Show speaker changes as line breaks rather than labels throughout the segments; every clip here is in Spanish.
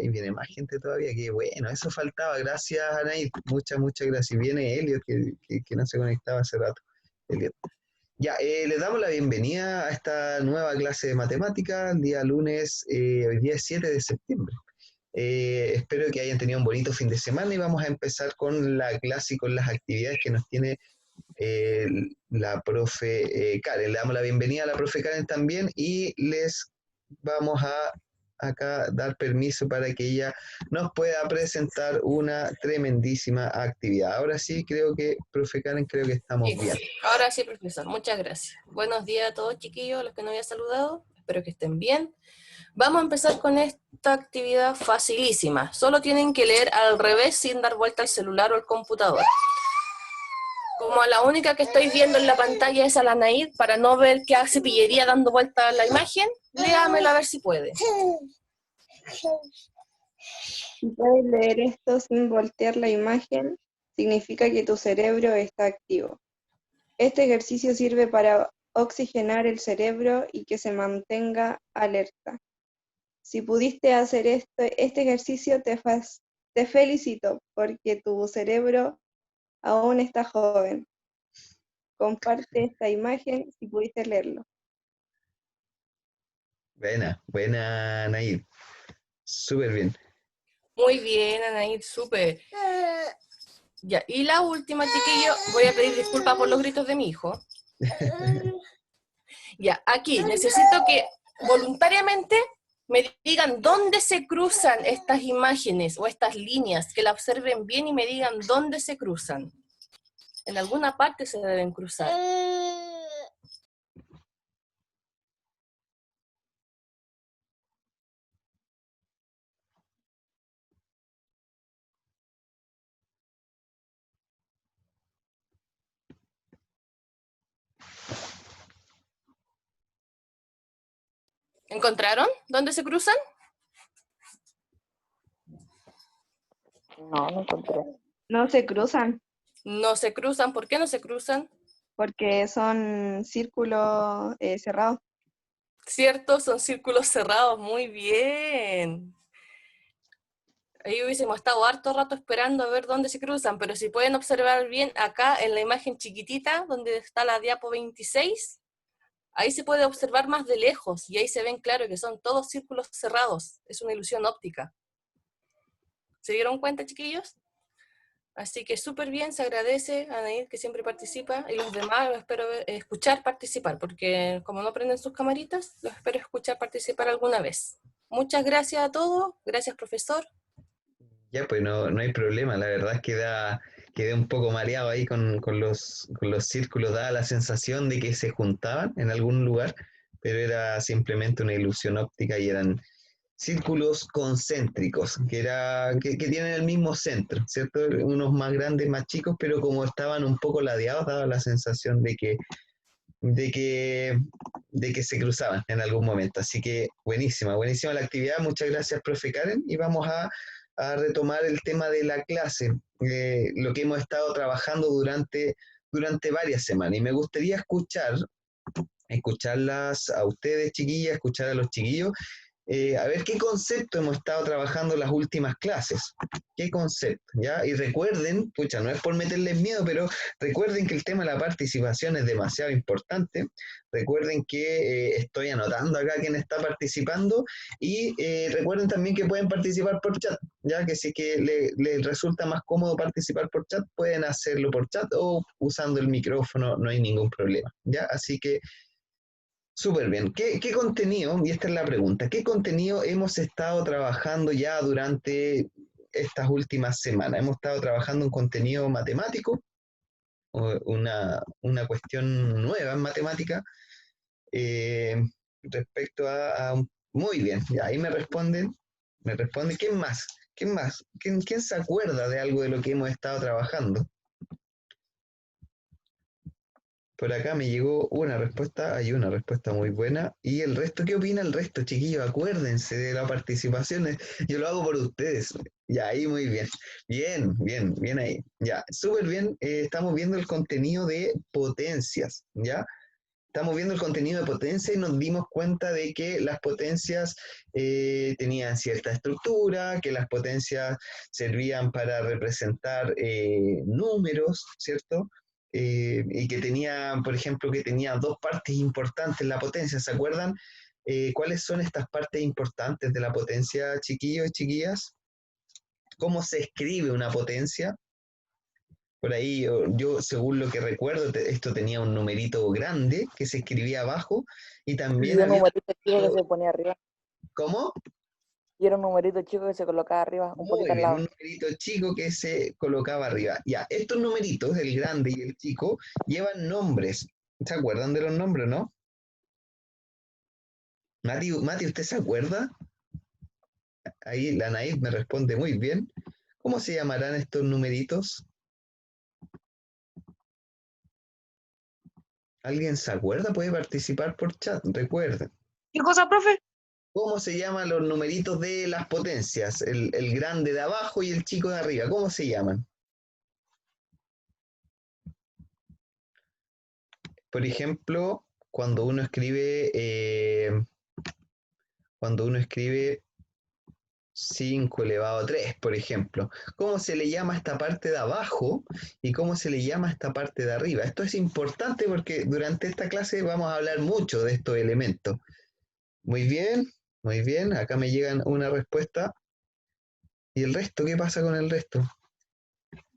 ahí viene más gente todavía, que bueno, eso faltaba, gracias Anaí, muchas gracias. Viene Elliot, que no se conectaba hace rato. Elliot. Ya, les damos la bienvenida a esta nueva clase de matemática, el día lunes, hoy día es 7 de septiembre. Espero que hayan tenido un bonito fin de semana y vamos a empezar con la clase y con las actividades que nos tiene eh, la profe Karen. Le damos la bienvenida a la profe Karen también y les vamos a acá dar permiso para que ella nos pueda presentar una tremendísima actividad. Ahora sí, creo que, profe Karen, creo que estamos
Sí,
bien.
ahora sí, profesor. Muchas gracias. Buenos días a todos, chiquillos, los que no había saludado. Espero que estén bien. Vamos a empezar con esta actividad facilísima. Solo tienen que leer al revés sin dar vuelta al celular o al computador. Como la única que estoy viendo en la pantalla es a la Naid, para no ver qué hace pillería dando vuelta a la imagen, léamela a ver si puede.
Si puedes leer esto sin voltear la imagen, significa que tu cerebro está activo. Este ejercicio sirve para oxigenar el cerebro y que se mantenga alerta. Si pudiste hacer este ejercicio, te felicito porque tu cerebro aún está joven. Comparte esta imagen si pudiste leerlo.
Buena, Naid. Súper bien.
Muy bien, Anaid, súper. Ya, y la última, chiquillo, voy a pedir disculpas por los gritos de mi hijo. Ya, aquí necesito que voluntariamente me digan dónde se cruzan estas imágenes o estas líneas, que la observen bien y me digan dónde se cruzan. En alguna parte se deben cruzar. ¿Encontraron dónde se cruzan?
No, no encontré. No se cruzan
No se cruzan. ¿Por qué no se cruzan?
porque son círculos cerrados.
Cierto, son círculos cerrados. Muy bien. Ahí hubiésemos estado harto rato esperando a ver dónde se cruzan, pero si pueden observar bien acá en la imagen chiquitita, donde está la diapo 26, ahí se puede observar más de lejos y ahí se ven claro que son todos círculos cerrados. Es una ilusión óptica. ¿Se dieron cuenta, chiquillos? Así que súper bien, se agradece a Anaid que siempre participa y los demás los espero escuchar participar, porque como no prenden sus camaritas, los espero escuchar participar alguna vez. Muchas gracias a todos, gracias profesor.
Ya, pues no hay problema. La verdad es que quedé un poco mareado ahí con los círculos. Daba la sensación de que se juntaban en algún lugar, pero era simplemente una ilusión óptica y eran círculos concéntricos, que tienen el mismo centro, ¿cierto? Unos más grandes, más chicos, pero como estaban un poco ladeados, daba la sensación de que, de que se cruzaban en algún momento. Así que buenísima la actividad. Muchas gracias, profe Karen. Y vamos a retomar el tema de la clase, lo que hemos estado trabajando durante varias semanas. Y me gustaría escucharlas a ustedes, chiquillas, escuchar a los chiquillos, a ver qué concepto hemos estado trabajando en las últimas clases. ¿Qué concepto? ¿Ya? Y recuerden, pucha, no es por meterles miedo, pero recuerden que el tema de la participación es demasiado importante. Recuerden que estoy anotando acá quién está participando y recuerden también que pueden participar por chat, ya que si que les resulta más cómodo participar por chat, pueden hacerlo por chat o usando el micrófono, no hay ningún problema, ¿ya? Así que súper bien. ¿Qué contenido, y esta es la pregunta, qué contenido hemos estado trabajando ya durante estas últimas semanas? Hemos estado trabajando un contenido matemático, una cuestión nueva en matemática, eh, respecto muy bien, ya ahí me responden, ¿quién más? ¿Quién más? ¿Quién se acuerda de algo de lo que hemos estado trabajando? Por acá me llegó hay una respuesta muy buena. ¿Y el resto? ¿Qué opina el resto, chiquillos? Acuérdense de la participación. Yo lo hago por ustedes. Ya, ahí muy bien. Bien ahí. Ya, súper bien. Estamos viendo el contenido de potencias, ¿ya? estamos viendo el contenido de potencia y nos dimos cuenta de que las potencias tenían cierta estructura, que las potencias servían para representar números, ¿cierto? Y que tenía, por ejemplo, que tenía dos partes importantes la potencia, ¿se acuerdan? ¿Cuáles son estas partes importantes de la potencia, chiquillos y chiquillas? ¿Cómo se escribe una potencia? Por ahí yo, según lo que recuerdo, esto tenía un numerito grande que se escribía abajo y también
Y un
había...
numerito chico que se ponía arriba.
¿Cómo?
Y era un numerito chico que se colocaba arriba, un
Muy
poquito al
bien,
lado.
un numerito chico que se colocaba arriba. Ya, estos numeritos, el grande y el chico, llevan nombres. ¿Se acuerdan de los nombres, no? Mati, ¿usted se acuerda? Ahí la Naid me responde muy bien. ¿Cómo se llamarán estos numeritos? ¿Alguien se acuerda? Puede participar por chat, recuerden.
¿Qué cosa, profe?
¿Cómo se llaman los numeritos de las potencias? El grande de abajo y el chico de arriba. ¿Cómo se llaman? Por ejemplo, cuando uno escribe 5 elevado a 3, por ejemplo. ¿Cómo se le llama a esta parte de abajo y cómo se le llama a esta parte de arriba? Esto es importante porque durante esta clase vamos a hablar mucho de estos elementos. Muy bien, muy bien. Acá me llegan una respuesta. ¿Y el resto? ¿Qué pasa con el resto?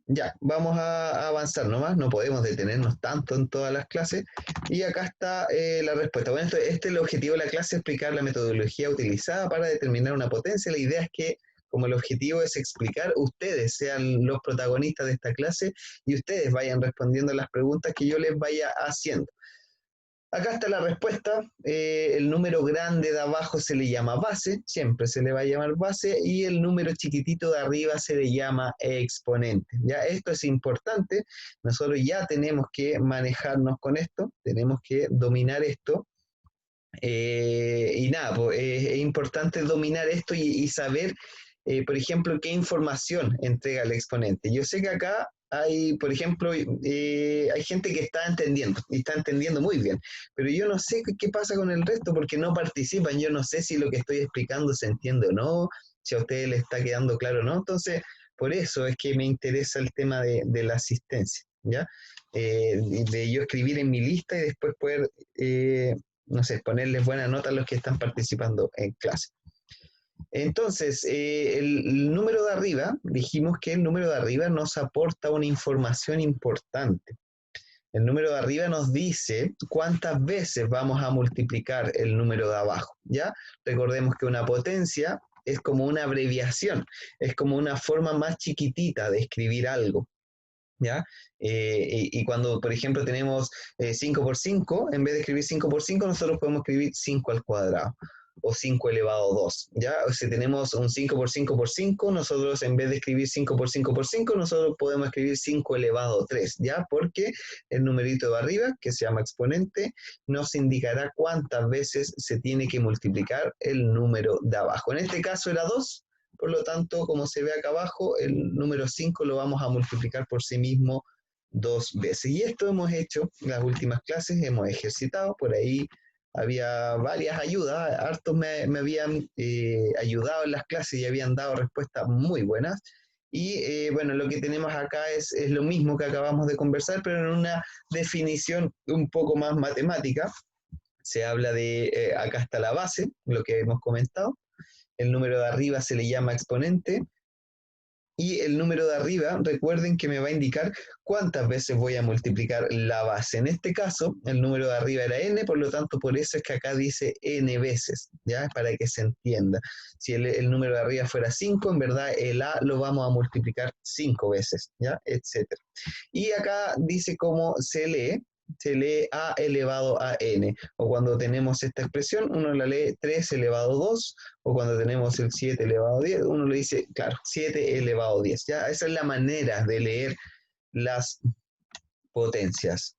Ya, vamos a avanzar nomás, no podemos detenernos tanto en todas las clases. Y acá está la respuesta. Bueno, este es el objetivo de la clase, explicar la metodología utilizada para determinar una potencia. La idea es que, como el objetivo es explicar, ustedes sean los protagonistas de esta clase y ustedes vayan respondiendo a las preguntas que yo les vaya haciendo. Acá está la respuesta. El número grande de abajo se le llama base, siempre se le va a llamar base, y el número chiquitito de arriba se le llama exponente. Ya, esto es importante. Nosotros ya tenemos que manejarnos con esto, tenemos que dominar esto. Y nada, pues, es importante dominar esto y saber, por ejemplo, qué información entrega el exponente. Yo sé que acá hay, por ejemplo, hay gente que está entendiendo, y está entendiendo muy bien, pero yo no sé qué pasa con el resto porque no participan, yo no sé si lo que estoy explicando se entiende o no, si a ustedes les está quedando claro o no, entonces, por eso es que me interesa el tema de la asistencia, ¿ya? De yo escribir en mi lista y después poder... no sé, ponerles buena nota a los que están participando en clase. Entonces, el número de arriba, dijimos que el número de arriba nos aporta una información importante. El número de arriba nos dice cuántas veces vamos a multiplicar el número de abajo, ¿ya? Recordemos que una potencia es como una abreviación, es como una forma más chiquitita de escribir algo, ¿ya? Y cuando, por ejemplo, tenemos 5 por 5, en vez de escribir 5 por 5, nosotros podemos escribir 5 al cuadrado, o 5 elevado a 2, ¿ya? O si tenemos un 5 por 5 por 5, nosotros en vez de escribir 5 por 5 por 5, nosotros podemos escribir 5 elevado a 3, ¿ya? Porque el numerito de arriba, que se llama exponente, nos indicará cuántas veces se tiene que multiplicar el número de abajo. En este caso era 2, por lo tanto, como se ve acá abajo, el número 5 lo vamos a multiplicar por sí mismo 2 veces. Y esto hemos hecho en las últimas clases, hemos ejercitado, por ahí había varias ayudas, hartos me habían ayudado en las clases y habían dado respuestas muy buenas. Y bueno, lo que tenemos acá es lo mismo que acabamos de conversar, pero en una definición un poco más matemática. Se habla de, acá está la base, lo que hemos comentado. El número de arriba se le llama exponente, y el número de arriba, recuerden que me va a indicar cuántas veces voy a multiplicar la base. En este caso, el número de arriba era n, por lo tanto, por eso es que acá dice n veces, ¿ya? Para que se entienda. Si el número de arriba fuera 5, en verdad el a lo vamos a multiplicar 5 veces, ¿ya? Etcétera. Y acá dice cómo se lee a elevado a n, o cuando tenemos esta expresión, uno la lee 3 elevado a 2, o cuando tenemos el 7 elevado a 10, uno le dice, claro, 7 elevado a 10, ¿ya? Esa es la manera de leer las potencias.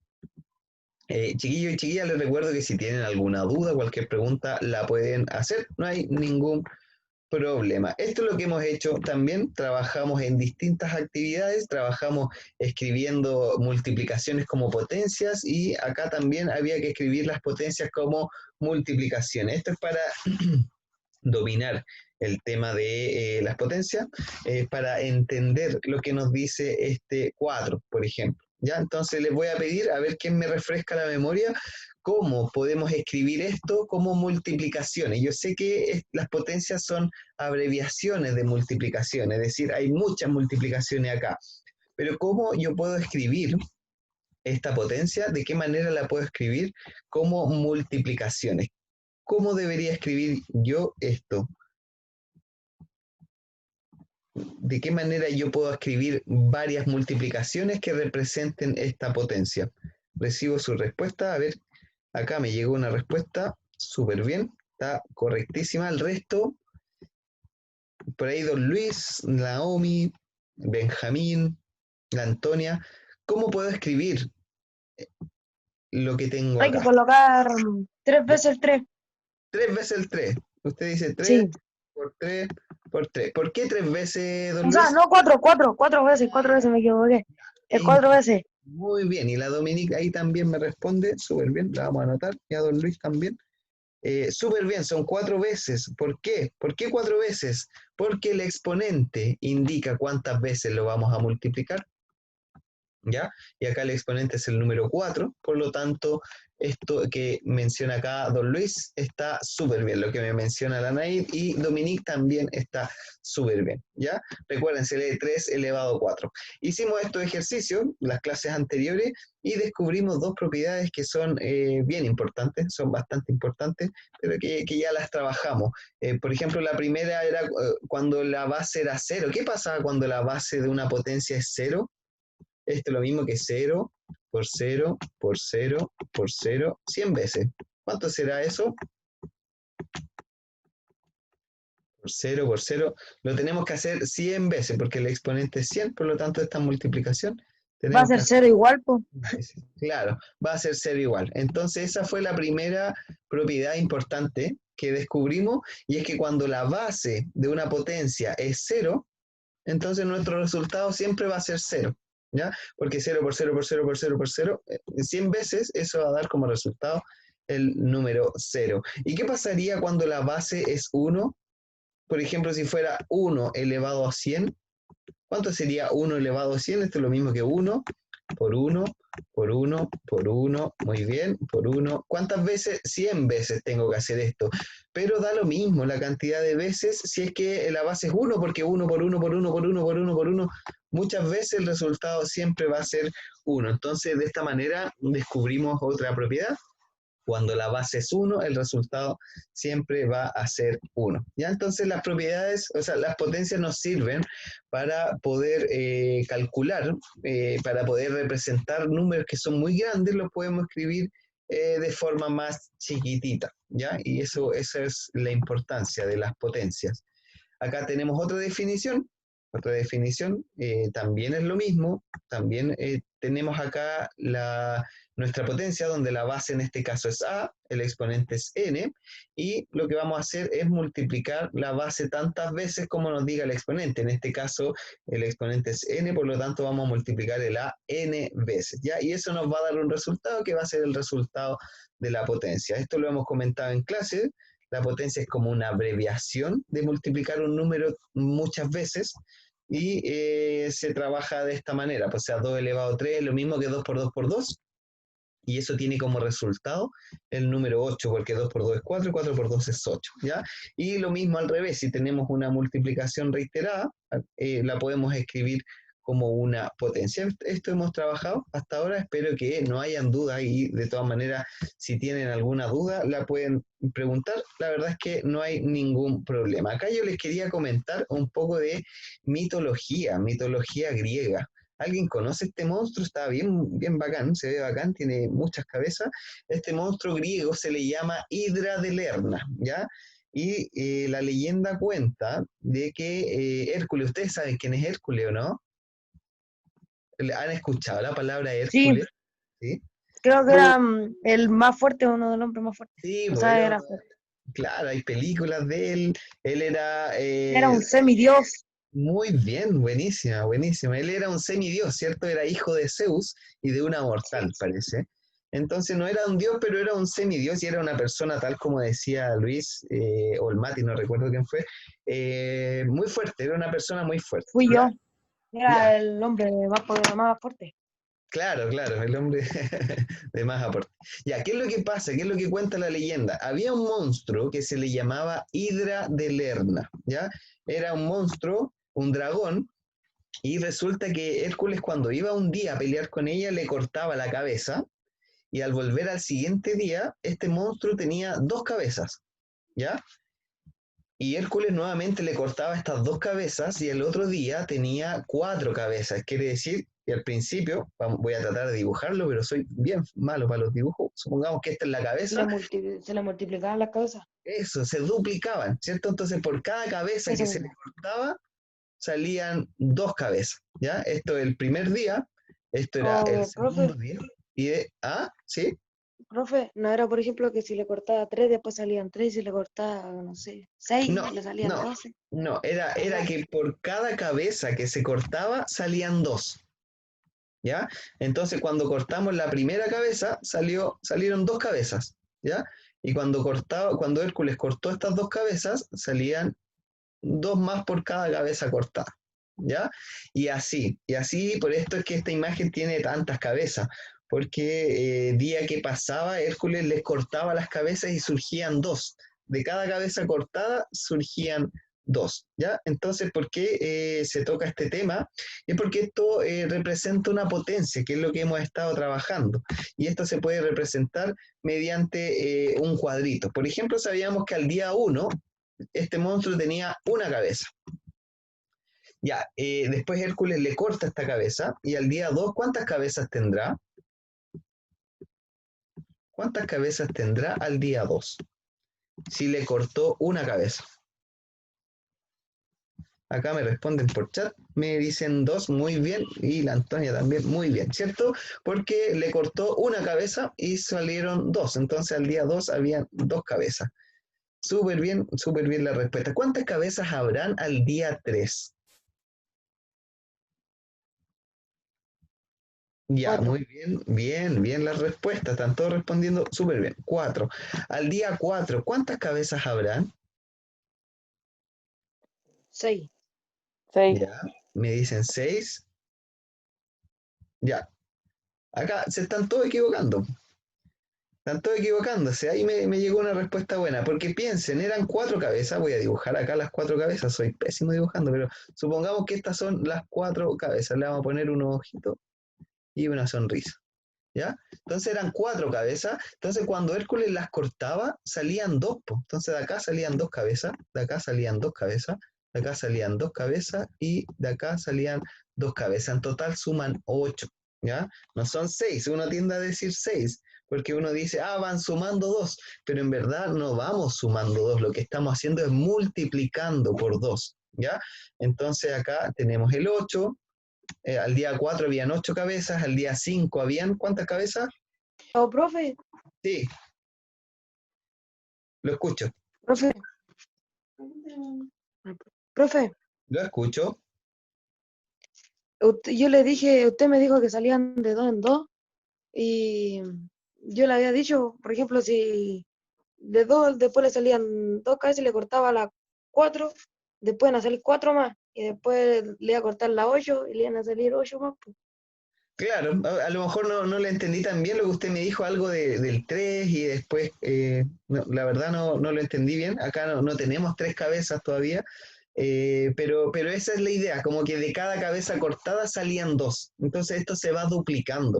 Chiquillos y chiquillas, les recuerdo que si tienen alguna duda, cualquier pregunta, la pueden hacer, no hay ningún problema. Esto es lo que hemos hecho también, trabajamos en distintas actividades, trabajamos escribiendo multiplicaciones como potencias y acá también había que escribir las potencias como multiplicaciones. Esto es para dominar el tema de las potencias, para entender lo que nos dice este 4, por ejemplo. ¿Ya? Entonces les voy a pedir a ver quién me refresca la memoria cómo podemos escribir esto como multiplicaciones. Yo sé que las potencias son abreviaciones de multiplicación, es decir, hay muchas multiplicaciones acá, pero ¿cómo yo puedo escribir esta potencia? ¿De qué manera la puedo escribir como multiplicaciones? ¿Cómo debería escribir yo esto? ¿De qué manera yo puedo escribir varias multiplicaciones que representen esta potencia? Recibo su respuesta. A ver, acá me llegó una respuesta. Súper bien. Está correctísima. El resto, por ahí don Luis, Naomi, Benjamín, la Antonia. ¿Cómo puedo escribir lo que tengo
Hay que
acá?
colocar 3 veces el 3.
3 veces el 3. Usted dice 3
Sí.
por 3 por 3. ¿Por qué 3 veces, don
O
Luis?
sea, no 4 veces me equivoqué. Es 4 veces.
Muy bien, y la Dominique ahí también me responde, súper bien, la vamos a anotar, y a don Luis también. Súper bien, son 4 veces. ¿Por qué? ¿Por qué 4 veces? Porque el exponente indica cuántas veces lo vamos a multiplicar, ¿ya? Y acá el exponente es el número 4, por lo tanto, esto que menciona acá don Luis está súper bien, lo que me menciona la Naid, y Dominique también está súper bien, ¿ya? Recuerden, se lee 3 elevado a 4. Hicimos estos ejercicios, las clases anteriores, y descubrimos dos propiedades que son bien importantes, son bastante importantes, pero que ya las trabajamos. Por ejemplo, la primera era cuando la base era 0. ¿Qué pasaba cuando la base de una potencia es 0? Esto es lo mismo que 0 por 0 por 0 por 0, 100 veces. ¿Cuánto será eso? Por 0 por 0. Lo tenemos que hacer 100 veces porque el exponente es 100, por lo tanto esta multiplicación
Va a
tenemos que
ser
hacer
0 igual, pues.
Claro, va a ser 0 igual. Entonces esa fue la primera propiedad importante que descubrimos, y es que cuando la base de una potencia es 0, entonces nuestro resultado siempre va a ser 0, ¿ya? Porque 0 por 0 por 0 por 0 por 0, 100 veces eso va a dar como resultado el número 0. ¿Y qué pasaría cuando la base es 1? Por ejemplo, si fuera 1 elevado a 100, ¿cuánto sería 1 elevado a 100? Esto es lo mismo que 1 por 1 por 1 por 1, muy bien, por 1. ¿Cuántas veces? 100 veces tengo que hacer esto. Pero da lo mismo la cantidad de veces si es que la base es 1, porque 1 por 1 por 1 por 1 por 1 por 1, muchas veces el resultado siempre va a ser 1. Entonces, de esta manera descubrimos otra propiedad. Cuando la base es 1, el resultado siempre va a ser 1. ¿Ya? Entonces las propiedades, o sea, las potencias nos sirven para poder calcular, para poder representar números que son muy grandes, los podemos escribir de forma más chiquitita, ¿ya? Y esa es la importancia de las potencias. Acá tenemos otra definición, también es lo mismo, también tenemos acá nuestra potencia, donde la base en este caso es A, el exponente es N, y lo que vamos a hacer es multiplicar la base tantas veces como nos diga el exponente. En este caso el exponente es N, por lo tanto vamos a multiplicar el A N veces, ¿ya? Y eso nos va a dar un resultado que va a ser el resultado de la potencia. Esto lo hemos comentado en clase. La potencia es como una abreviación de multiplicar un número muchas veces, y se trabaja de esta manera, pues, o sea, 2 elevado a 3 lo mismo que 2 por 2 por 2, y eso tiene como resultado el número 8, porque 2 por 2 es 4 y 4 por 2 es 8, ¿ya? Y lo mismo al revés, si tenemos una multiplicación reiterada, la podemos escribir como una potencia. Esto hemos trabajado hasta ahora, espero que no hayan dudas, y de todas maneras, si tienen alguna duda, la pueden preguntar. La verdad es que no hay ningún problema. Acá yo les quería comentar un poco de mitología griega. ¿Alguien conoce este monstruo? Está bien, bien bacán, se ve bacán, tiene muchas cabezas. Este monstruo griego se le llama Hidra de Lerna, ¿ya? Y la leyenda cuenta de que Hércules, ustedes saben quién es Hércules, ¿o no? ¿Han escuchado la palabra
Sí,
Hércules? ¿Sí?
creo que era el más fuerte, uno de los hombres más fuertes.
Sí,
O
pues
sea, era fuerte.
claro, hay películas de él. Él era
Era un semidios.
muy bien, buenísima, buenísima. Él era un semidios, ¿cierto? Era hijo de Zeus y de una mortal, parece. Entonces no era un dios, pero era un semidios y era una persona, tal como decía Luis, o el Mati, no recuerdo quién fue, muy fuerte, era una persona muy fuerte.
Fui yo.
Ya,
Era el hombre más fuerte.
claro, claro, el hombre de más aporte. Ya, ¿qué es lo que pasa? ¿Qué es lo que cuenta la leyenda? Había un monstruo que se le llamaba Hidra de Lerna, ¿ya? Era un monstruo, un dragón, y resulta que Hércules cuando iba un día a pelear con ella le cortaba la cabeza, y al volver al siguiente día, este monstruo tenía dos cabezas, ¿ya? Y Hércules nuevamente le cortaba estas dos cabezas y el otro día tenía cuatro cabezas. Quiere decir que al principio, voy a tratar de dibujarlo, pero soy bien malo para los dibujos. Supongamos que esta es la cabeza,
Se le multiplicaban las cabezas.
eso, se duplicaban, ¿cierto? Entonces por cada cabeza
Eso
que se le
mismo.
cortaba, salían dos cabezas, ¿ya? Esto el primer día, esto era el segundo
Profe,
día, ¿sí?
profe, no era, por ejemplo, que si le cortaba 3, después salían 3, si le cortaba, no sé, 6,
No,
le salían
no,
12.
no, era
¿Verdad?
que por cada cabeza que se cortaba, salían dos. ¿Ya? Entonces, cuando cortamos la primera cabeza, salieron dos cabezas, ¿ya? Y cuando Hércules cortó estas dos cabezas, salían dos más por cada cabeza cortada, ¿ya? Y así, por esto es que esta imagen tiene tantas cabezas, porque día que pasaba, Hércules les cortaba las cabezas y surgían dos. De cada cabeza cortada surgían dos, ¿ya? Entonces, ¿por qué se toca este tema? Es porque esto representa una potencia, que es lo que hemos estado trabajando. Y esto se puede representar mediante un cuadrito. Por ejemplo, sabíamos que al día 1 este monstruo tenía una cabeza. Ya, después Hércules le corta esta cabeza y al día 2, ¿cuántas cabezas tendrá? ¿Cuántas cabezas tendrá al día 2? Si le cortó una cabeza. Acá me responden por chat, me dicen dos, muy bien, y la Antonia también, muy bien, ¿cierto? Porque le cortó una cabeza y salieron dos, entonces al día 2 había dos cabezas. Súper bien la respuesta. ¿Cuántas cabezas habrán al día 3? Ya,
4,
muy bien las respuestas, están todos respondiendo súper bien. 4. Al día 4, ¿cuántas cabezas habrán?
6.
6.
Ya, me dicen 6. Ya, acá se están todos equivocando. Están todos equivocándose. Ahí me llegó una respuesta buena. Porque piensen, eran 4 cabezas. Voy a dibujar acá las 4 cabezas. Soy pésimo dibujando, pero supongamos que estas son las 4 cabezas. Le vamos a poner unos ojitos y una sonrisa. ¿Ya? Entonces eran 4 cabezas. Entonces cuando Hércules las cortaba, salían dos. Entonces de acá salían dos cabezas, de acá salían dos cabezas, de acá salían dos cabezas y de acá salían dos cabezas. En total suman 8. ¿Ya? No son 6. Uno tiende a decir 6 porque uno dice, van sumando 2, pero en verdad no vamos sumando 2. Lo que estamos haciendo es multiplicando por 2. ¿Ya? Entonces acá tenemos el 8. Al día 4 habían 8 cabezas, al día 5 habían ¿cuántas cabezas?
Oh, profe,
Sí, lo escucho,
profe, profe,
lo escucho.
yo le dije, usted me dijo que salían de 2 en 2 y yo le había dicho, por ejemplo, si de 2 después le salían 2 cabezas y le cortaba las 4, después iban a salir 4 más y después le iba a cortar las 8 y le iban a salir 8 más. Pues.
Claro, a lo mejor no le entendí tan bien lo que usted me dijo, algo del 3 y después, la verdad no lo entendí bien. Acá no tenemos 3 cabezas todavía, pero esa es la idea, como que de cada cabeza cortada salían 2. Entonces esto se va duplicando.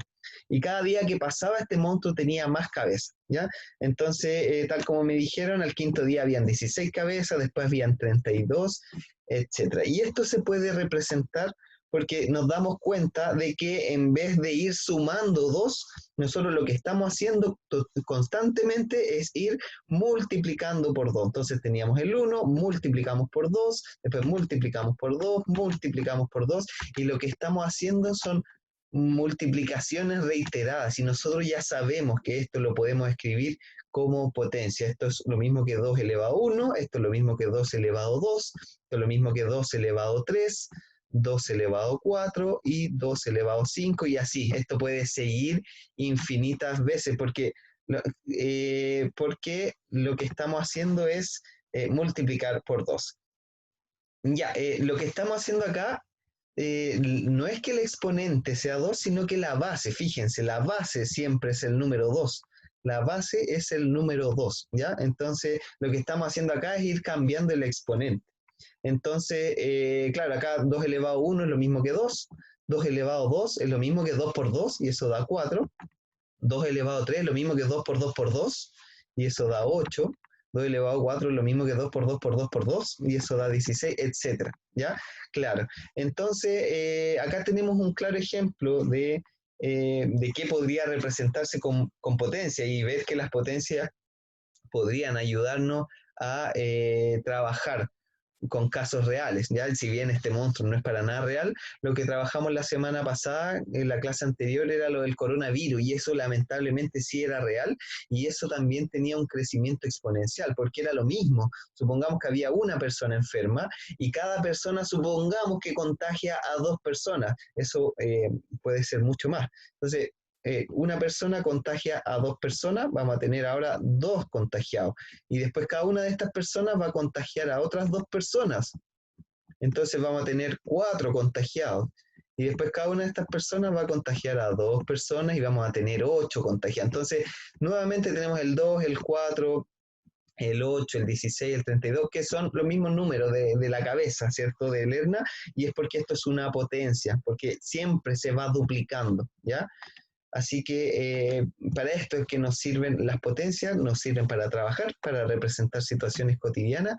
Y cada día que pasaba este monstruo tenía más cabezas, ¿ya? Entonces, tal como me dijeron, al quinto día habían 16 cabezas, después habían 32, etcétera. Y esto se puede representar porque nos damos cuenta de que en vez de ir sumando 2, nosotros lo que estamos haciendo constantemente es ir multiplicando por 2. Entonces teníamos el 1, multiplicamos por 2, después multiplicamos por 2, multiplicamos por 2, y lo que estamos haciendo son multiplicaciones reiteradas y nosotros ya sabemos que esto lo podemos escribir como potencia. Esto es lo mismo que 2 elevado a 1, esto es lo mismo que 2 elevado a 2, esto es lo mismo que 2 elevado a 3, 2 elevado a 4 y 2 elevado a 5 y así. Esto puede seguir infinitas veces porque lo que estamos haciendo es multiplicar por 2. Ya, lo que estamos haciendo acá no es que el exponente sea 2, sino que la base, fíjense, la base siempre es el número 2. La base es el número 2, ¿ya? Entonces, lo que estamos haciendo acá es ir cambiando el exponente. Entonces, claro, acá 2 elevado a 1 es lo mismo que 2, 2 elevado a 2 es lo mismo que 2 por 2, y eso da 4, 2 elevado a 3 es lo mismo que 2 por 2 por 2, y eso da 8, 2 elevado a 4 es lo mismo que 2 por 2 por 2 por 2, y eso da 16, etc. ¿Ya? Claro. Entonces, acá tenemos un claro ejemplo de qué podría representarse con potencia, y ver que las potencias podrían ayudarnos a trabajar con casos reales, ¿ya? Si bien este monstruo no es para nada real, lo que trabajamos la semana pasada, en la clase anterior, era lo del coronavirus, y eso lamentablemente sí era real, y eso también tenía un crecimiento exponencial, porque era lo mismo. Supongamos que había una persona enferma, y cada persona, supongamos que contagia a 2 personas, eso puede ser mucho más. Entonces, una persona contagia a 2 personas, vamos a tener ahora 2 contagiados, y después cada una de estas personas va a contagiar a otras 2 personas, entonces vamos a tener 4 contagiados, y después cada una de estas personas va a contagiar a 2 personas y vamos a tener 8 contagiados. Entonces, nuevamente tenemos el 2, el 4, el 8, el 16, el 32, que son los mismos números de la cabeza, ¿cierto?, de Lerna, y es porque esto es una potencia, porque siempre se va duplicando, ¿ya? Así que para esto es que nos sirven las potencias, nos sirven para trabajar, para representar situaciones cotidianas,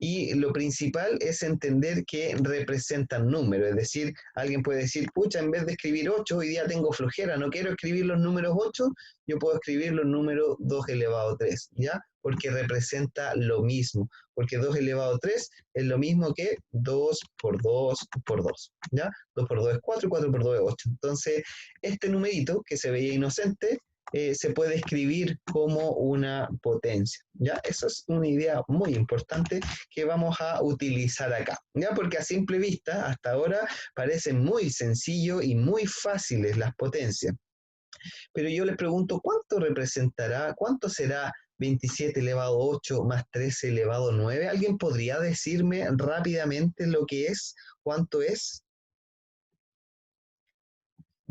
y lo principal es entender que representan números. Es decir, alguien puede decir, pucha, en vez de escribir 8, hoy día tengo flojera, no quiero escribir los números 8, yo puedo escribir los números 2 elevado a 3, ¿ya? Porque representa lo mismo, porque 2 elevado a 3 es lo mismo que 2 por 2 por 2, ¿ya? 2 por 2 es 4, 4 por 2 es 8. Entonces, este numerito, que se veía inocente, se puede escribir como una potencia, ¿ya? Eso es una idea muy importante que vamos a utilizar acá, ¿ya? Porque a simple vista, hasta ahora, parecen muy sencillo y muy fáciles las potencias. Pero yo les pregunto, ¿cuánto representará, cuánto será 27 elevado a 8 más 13 elevado a 9? ¿Alguien podría decirme rápidamente lo que es? ¿Cuánto es?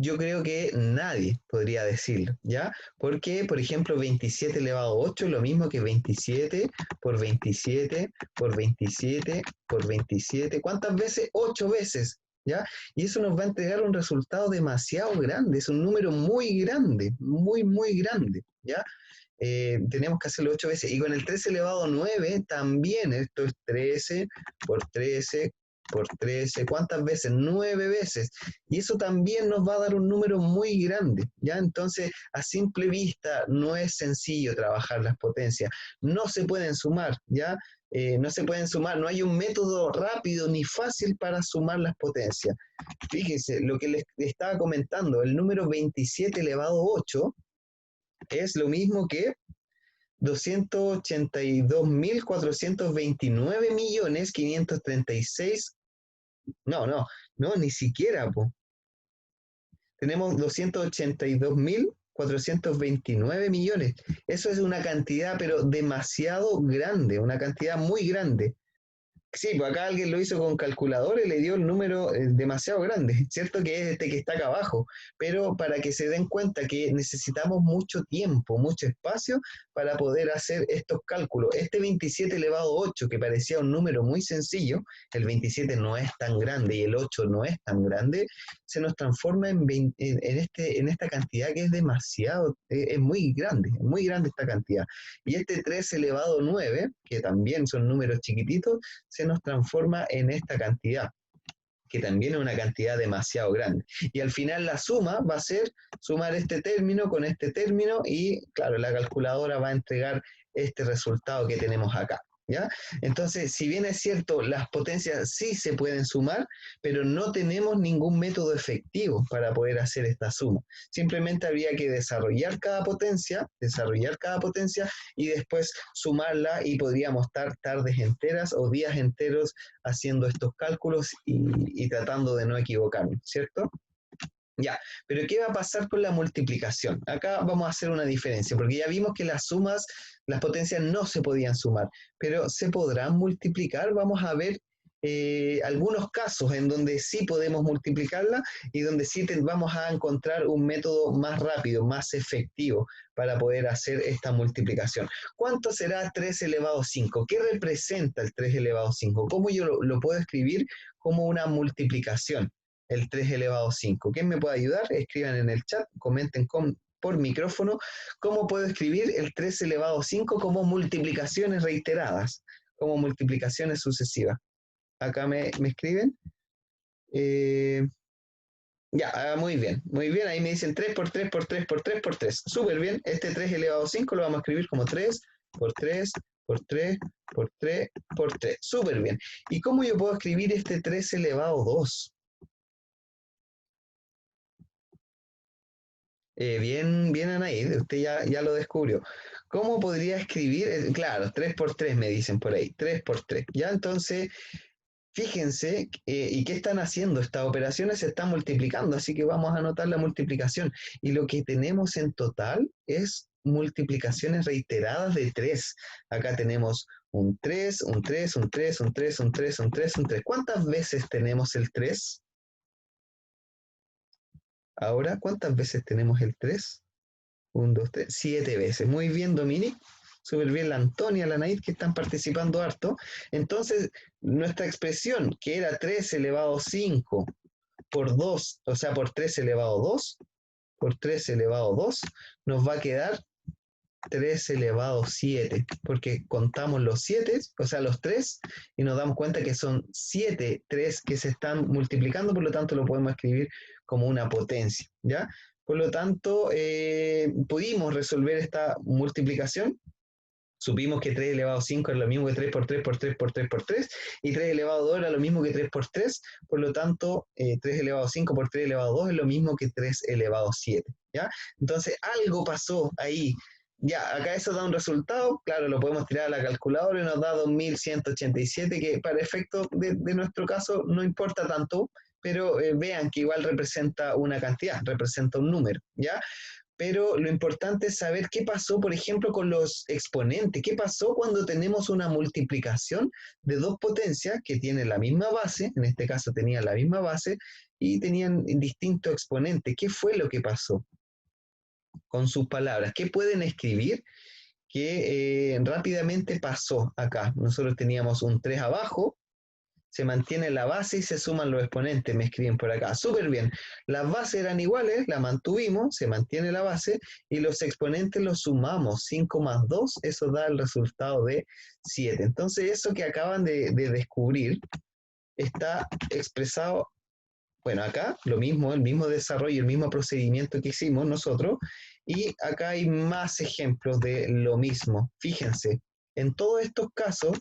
Yo creo que nadie podría decirlo, ¿ya? Porque, por ejemplo, 27 elevado a 8 es lo mismo que 27 por 27 por 27 por 27. ¿Cuántas veces? 8 veces, ¿ya? Y eso nos va a entregar un resultado demasiado grande, es un número muy grande, muy, muy grande, ¿ya? Tenemos que hacerlo 8 veces. Y con el 13 elevado a 9 también, esto es 13 por 13 por 13, ¿cuántas veces? 9 veces. Y eso también nos va a dar un número muy grande, ¿ya? Entonces, a simple vista, no es sencillo trabajar las potencias. No se pueden sumar, ¿ya? No se pueden sumar, no hay un método rápido ni fácil para sumar las potencias. Fíjense, lo que les estaba comentando, el número 27 elevado a 8 es lo mismo que 282.429.536. No, ni siquiera, po. Tenemos 282.429 millones. Eso es una cantidad, pero demasiado grande, una cantidad muy grande. Sí, pues acá alguien lo hizo con calculadora y le dio el número demasiado grande, ¿cierto? Que es este que está acá abajo, pero para que se den cuenta que necesitamos mucho tiempo, mucho espacio para poder hacer estos cálculos. Este 27 elevado a 8, que parecía un número muy sencillo, el 27 no es tan grande y el 8 no es tan grande, se nos transforma en esta cantidad que es demasiado, es muy grande esta cantidad. Y este 3 elevado a 9, que también son números chiquititos, se nos transforma en esta cantidad, que también es una cantidad demasiado grande. Y al final la suma va a ser sumar este término con este término y, claro, la calculadora va a entregar este resultado que tenemos acá, ¿ya? Entonces, si bien es cierto, las potencias sí se pueden sumar, pero no tenemos ningún método efectivo para poder hacer esta suma. Simplemente habría que desarrollar cada potencia y después sumarla, y podríamos estar tardes enteras o días enteros haciendo estos cálculos y tratando de no equivocarnos, ¿cierto? Ya, pero ¿qué va a pasar con la multiplicación? Acá vamos a hacer una diferencia, porque ya vimos que las sumas, las potencias no se podían sumar, pero ¿se podrán multiplicar? Vamos a ver algunos casos en donde sí podemos multiplicarla y donde sí vamos a encontrar un método más rápido, más efectivo para poder hacer esta multiplicación. ¿Cuánto será 3 elevado a 5? ¿Qué representa el 3 elevado a 5? ¿Cómo yo lo puedo escribir como una multiplicación? El 3 elevado a 5. ¿Quién me puede ayudar? Escriban en el chat, comenten por micrófono cómo puedo escribir el 3 elevado a 5 como multiplicaciones reiteradas, como multiplicaciones sucesivas. Acá me escriben. Ya, muy bien, ahí me dicen 3 por 3 por 3 por 3 por 3. Súper bien, este 3 elevado a 5 lo vamos a escribir como 3 por 3 por 3 por 3 por 3. Súper bien. ¿Y cómo yo puedo escribir este 3 elevado a 2? Bien, Anaí, usted ya lo descubrió. ¿Cómo podría escribir? Claro, 3 por 3 me dicen por ahí, 3 por 3. Ya, entonces, fíjense, ¿y qué están haciendo? Estas operaciones se están multiplicando, así que vamos a anotar la multiplicación. Y lo que tenemos en total es multiplicaciones reiteradas de 3. Acá tenemos un 3, un 3, un 3, un 3, un 3, un 3, un 3. ¿Cuántas veces tenemos el 3? Ahora, ¿cuántas veces tenemos el 3? 1, 2, 3, 7 veces. Muy bien, Dominic. Súper bien la Antonia, la Naid, que están participando harto. Entonces, nuestra expresión, que era 3 elevado a 5 por 2, o sea, por 3 elevado a 2, por 3 elevado a 2, nos va a quedar 3 elevado a 7, porque contamos los 7, o sea, los 3, y nos damos cuenta que son 7, 3 que se están multiplicando, por lo tanto lo podemos escribir como una potencia, ¿ya? Por lo tanto, pudimos resolver esta multiplicación. Supimos que 3 elevado a 5 es lo mismo que 3 por 3 por 3 por 3 por 3, y 3 elevado a 2 era lo mismo que 3 por 3, por lo tanto, 3 elevado a 5 por 3 elevado a 2 es lo mismo que 3 elevado a 7, ¿ya? Entonces, algo pasó ahí. Ya, acá eso da un resultado, claro, lo podemos tirar a la calculadora y nos da 2187, que para efecto de nuestro caso no importa tanto, pero vean que igual representa una cantidad, representa un número, ¿ya? Pero lo importante es saber qué pasó, por ejemplo, con los exponentes. ¿Qué pasó cuando tenemos una multiplicación de dos potencias que tienen la misma base? En este caso tenían la misma base y tenían distintos exponentes. ¿Qué fue lo que pasó? Con sus palabras, ¿qué pueden escribir? Que rápidamente pasó acá. Nosotros teníamos un 3 abajo, se mantiene la base y se suman los exponentes, me escriben por acá. Súper bien. Las bases eran iguales, la mantuvimos, se mantiene la base, y los exponentes los sumamos. 5 más 2, eso da el resultado de 7. Entonces, eso que acaban de descubrir está expresado, bueno, acá lo mismo, el mismo desarrollo, el mismo procedimiento que hicimos nosotros, y acá hay más ejemplos de lo mismo. Fíjense, en todos estos casos,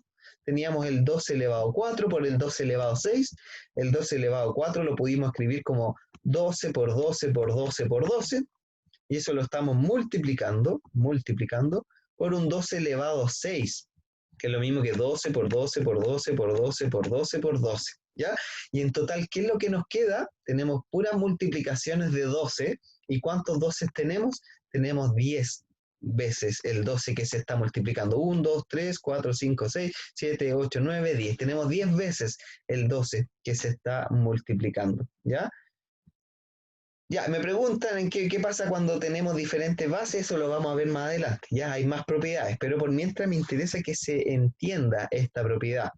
teníamos el 12 elevado a 4 por el 12 elevado a 6. El 12 elevado a 4 lo pudimos escribir como 12 por 12 por 12 por 12. Y eso lo estamos multiplicando por un 12 elevado a 6, que es lo mismo que 12 por 12 por 12 por 12 por 12 por 12. ¿Ya? Y en total, ¿qué es lo que nos queda? Tenemos puras multiplicaciones de 12. ¿Y cuántos 12 tenemos? Tenemos 10 veces el 12 que se está multiplicando. 1, 2, 3, 4, 5, 6, 7, 8, 9, 10. Tenemos 10 veces el 12 que se está multiplicando. ¿Ya? Ya, me preguntan en qué pasa cuando tenemos diferentes bases, eso lo vamos a ver más adelante. Ya hay más propiedades, pero por mientras me interesa que se entienda esta propiedad.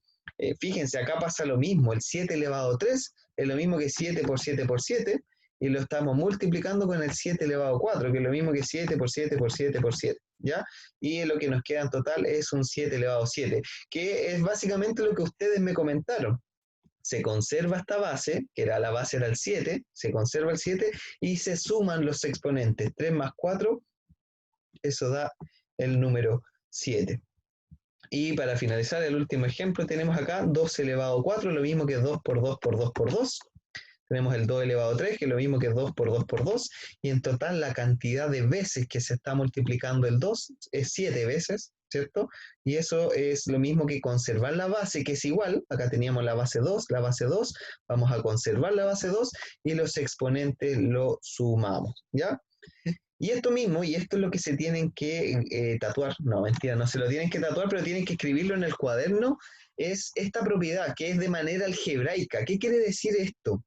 Fíjense, acá pasa lo mismo, el 7 elevado a 3 es lo mismo que 7 por 7 por 7, y lo estamos multiplicando con el 7 elevado a 4, que es lo mismo que 7 por 7 por 7 por 7, ¿ya? Y lo que nos queda en total es un 7 elevado a 7, que es básicamente lo que ustedes me comentaron. Se conserva esta base, que era la base era el 7, se conserva el 7 y se suman los exponentes. 3 más 4, eso da el número 7. Y para finalizar el último ejemplo tenemos acá 2 elevado a 4, lo mismo que 2 por 2 por 2 por 2. Tenemos el 2 elevado a 3, que es lo mismo que 2 por 2 por 2. Y en total la cantidad de veces que se está multiplicando el 2 es 7 veces, ¿cierto? Y eso es lo mismo que conservar la base, que es igual. Acá teníamos la base 2, vamos a conservar la base 2 y los exponentes lo sumamos, ¿ya? Y esto mismo, y esto es lo que se tienen que tatuar, no, mentira, no se lo tienen que tatuar, pero tienen que escribirlo en el cuaderno, es esta propiedad que es de manera algebraica. ¿Qué quiere decir esto?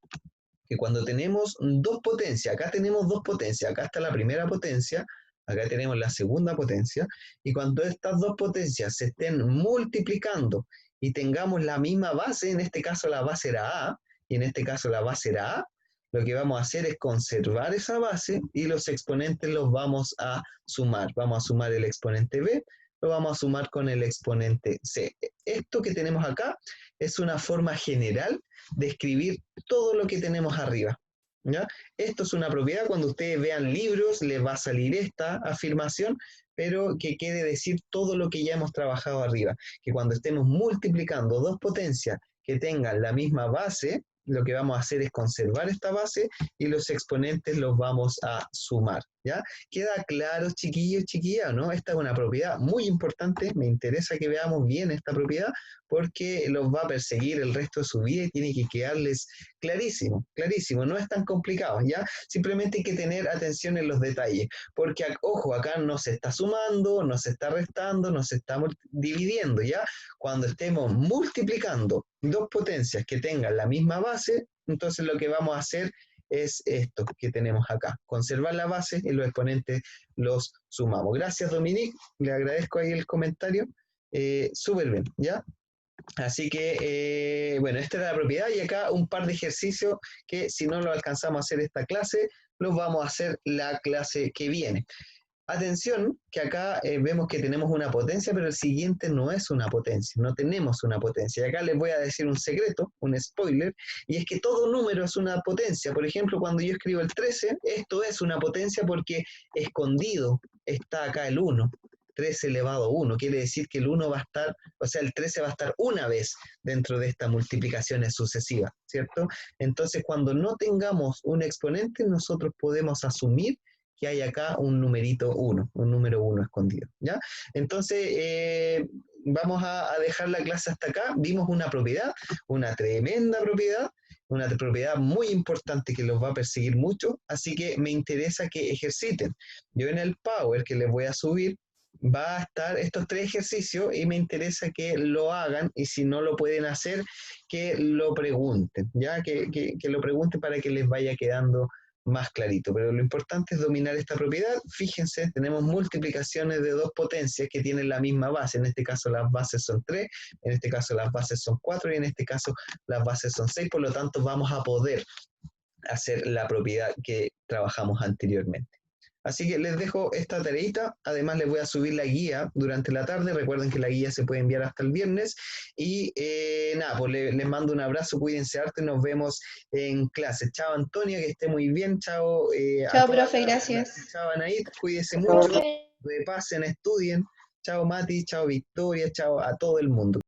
Que cuando tenemos dos potencias, acá tenemos dos potencias, acá está la primera potencia, acá tenemos la segunda potencia, y cuando estas dos potencias se estén multiplicando y tengamos la misma base, en este caso la base era A, y en este caso la base era A, lo que vamos a hacer es conservar esa base y los exponentes los vamos a sumar. Vamos a sumar el exponente B, lo vamos a sumar con el exponente C. Esto que tenemos acá es una forma general de escribir todo lo que tenemos arriba, ¿ya? Esto es una propiedad, cuando ustedes vean libros les va a salir esta afirmación, pero que quiere decir todo lo que ya hemos trabajado arriba, que cuando estemos multiplicando dos potencias que tengan la misma base, lo que vamos a hacer es conservar esta base y los exponentes los vamos a sumar, ¿ya? ¿Queda claro, chiquillos, chiquillas, no? Esta es una propiedad muy importante, me interesa que veamos bien esta propiedad porque los va a perseguir el resto de su vida y tiene que quedarles clarísimo, clarísimo, no es tan complicado, ¿ya? Simplemente hay que tener atención en los detalles, porque, ojo, acá no se está sumando, no se está restando, no se está dividiendo, ¿ya? Cuando estemos multiplicando dos potencias que tengan la misma base, entonces lo que vamos a hacer es esto que tenemos acá, conservar la base y los exponentes los sumamos. Gracias, Dominique, le agradezco ahí el comentario, súper bien, ¿ya? Así que, bueno, esta era la propiedad y acá un par de ejercicios que si no lo alcanzamos a hacer esta clase, los vamos a hacer la clase que viene. Atención, que acá vemos que tenemos una potencia, pero el siguiente no es una potencia, no tenemos una potencia. Y acá les voy a decir un secreto, un spoiler, y es que todo número es una potencia. Por ejemplo, cuando yo escribo el 13, esto es una potencia porque escondido está acá el 1. 13 elevado a 1, quiere decir que el 1 va a estar, o sea, el 13 va a estar una vez dentro de estas multiplicaciones sucesivas, ¿cierto? Entonces, cuando no tengamos un exponente, nosotros podemos asumir que hay acá un numerito 1, un número 1 escondido, ¿ya? Entonces, vamos a dejar la clase hasta acá. Vimos una propiedad, una tremenda propiedad, una propiedad muy importante que los va a perseguir mucho, así que me interesa que ejerciten. Yo en el Power que les voy a subir, va a estar estos 3 ejercicios y me interesa que lo hagan y si no lo pueden hacer, que lo pregunten, ¿ya? Que lo pregunten para que les vaya quedando más clarito, pero lo importante es dominar esta propiedad. Fíjense, tenemos multiplicaciones de dos potencias que tienen la misma base, en este caso las bases son 3, en este caso las bases son 4 y en este caso las bases son 6, por lo tanto vamos a poder hacer la propiedad que trabajamos anteriormente. Así que les dejo esta tareita, además les voy a subir la guía durante la tarde, recuerden que la guía se puede enviar hasta el viernes, y nada, pues les mando un abrazo, cuídense harto y nos vemos en clase. Chao Antonia, que esté muy bien, chao.
Chao, profe, gracias.
Chao Anaid, cuídense mucho, repasen, estudien, chao Mati, chao Victoria, chao a todo el mundo.